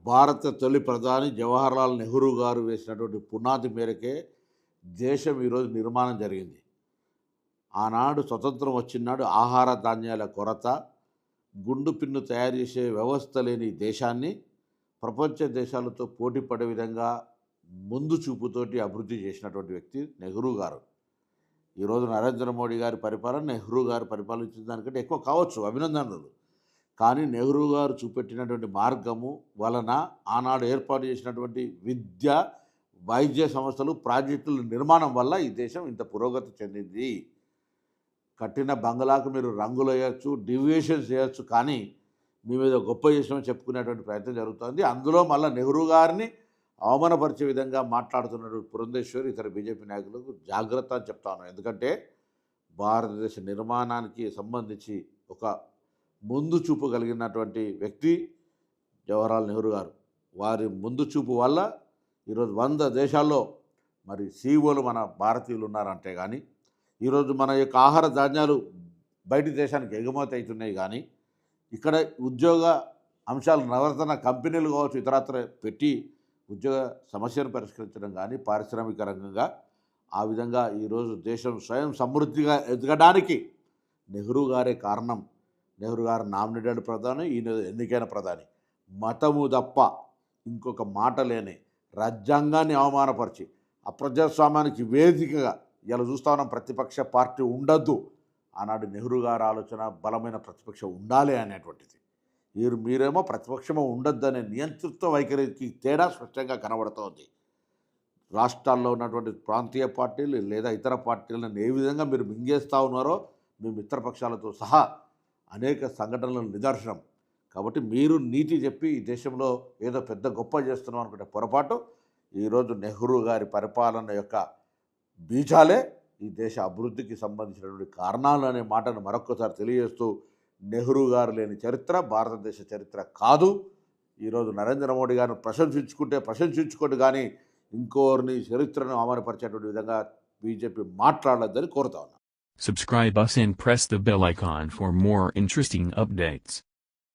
భారత తొలి ప్రధాని జవహర్లాల్ నెహ్రూ గారు వేసినటువంటి పునాది మేరకే దేశం ఈరోజు నిర్మాణం జరిగింది. ఆనాడు స్వతంత్రం వచ్చినాడు ఆహార ధాన్యాల కొరత, గుండు పిన్ను తయారు చేసే వ్యవస్థ లేని దేశాన్ని ప్రపంచ దేశాలతో పోటీ పడే విధంగా ముందు చూపుతోటి అభివృద్ధి చేసినటువంటి వ్యక్తి నెహ్రూ గారు. ఈరోజు నరేంద్ర మోడీ గారి పరిపాలన నెహ్రూ గారు పరిపాలించిన దానికంటే ఎక్కువ కావచ్చు, అభినందనలు. కానీ నెహ్రూ గారు చూపెట్టినటువంటి మార్గము వలన ఆనాడు ఏర్పాటు చేసినటువంటి విద్య, వైద్య సంస్థలు, ప్రాజెక్టుల నిర్మాణం వల్ల ఈ దేశం ఇంత పురోగతి చెందింది. కట్టిన బంగ్లాకు మీరు రంగులు వేయచ్చు, డివియేషన్స్ చేయొచ్చు, కానీ మీ మీద గొప్ప చేసామని చెప్పుకునేటువంటి ప్రయత్నం జరుగుతుంది. అందులో మళ్ళీ నెహ్రూ గారిని అవమానపరిచే విధంగా మాట్లాడుతున్నటువంటి పురంధేశ్వరి ఇతర బీజేపీ నాయకులకు జాగ్రత్త అని చెప్తాను. ఎందుకంటే భారతదేశ నిర్మాణానికి సంబంధించి ఒక ముందు చూపు కలిగినటువంటి వ్యక్తి జవహర్లాల్ నెహ్రూ గారు. వారి ముందు చూపు వల్ల ఈరోజు 100 దేశాల్లో మరి సీఈఓలు మన భారతీయులు ఉన్నారంటే కానీ, ఈరోజు మన యొక్క ఆహార ధాన్యాలు బయటి దేశానికి ఎగుమతి అవుతున్నాయి. కానీ ఇక్కడ ఉద్యోగ అంశాలు నవరత్న కంపెనీలు కావచ్చు, ఇతరత్ర పెట్టి ఉద్యోగ సమస్యను పరిష్కరించడం కానీ, పారిశ్రామిక రంగంగా ఆ విధంగా ఈరోజు దేశం స్వయం సమృద్ధిగా ఎదగడానికి నెహ్రూ గారే కారణం. నెహ్రూ గారు నామినేటెడ్ ప్రధాని, ఈయన ఎన్నికైన ప్రధాని. మతము తప్ప ఇంకొక మాట లేని రాజ్యాంగాన్ని అవమానపరిచి అప్రజాస్వామ్యానికి వేదికగా ఇలా చూస్తా ఉన్నాం. ప్రతిపక్ష పార్టీ ఉండద్దు. ఆనాడు నెహ్రూ గారి ఆలోచన బలమైన ప్రతిపక్షం ఉండాలి అనేటువంటిది. మీరేమో ప్రతిపక్షమో ఉండద్దు అనే నియంతృత్వ వైఖరికి తేడా స్పష్టంగా కనబడుతోంది. రాష్ట్రాల్లో ఉన్నటువంటి ప్రాంతీయ పార్టీలు లేదా ఇతర పార్టీలను ఏ విధంగా మీరు మింగేస్తూ ఉన్నారో మీ మిత్రపక్షాలతో సహా అనేక సంఘటనల నిదర్శనం. కాబట్టి మీరు నీతి చెప్పి ఈ దేశంలో ఏదో పెద్ద గొప్ప చేస్తున్నాం అనుకుంటే పొరపాటు. ఈరోజు నెహ్రూ గారి పరిపాలన యొక్క బీజాలే ఈ దేశ అభివృద్ధికి సంబంధించినటువంటి కారణాలు అనే మాటను మరొక్కసారి తెలియజేస్తూ, నెహ్రూ గారు లేని చరిత్ర భారతదేశ చరిత్ర కాదు. ఈరోజు నరేంద్ర మోడీ గారిని ప్రశంసించుకోండి, కానీ ఇంకోరిని చరిత్రను అవమానపరిచేటువంటి విధంగా బీజేపీ మాట్లాడొద్దని కోరుతా ఉన్నాను. Subscribe us and press the bell icon for more interesting updates.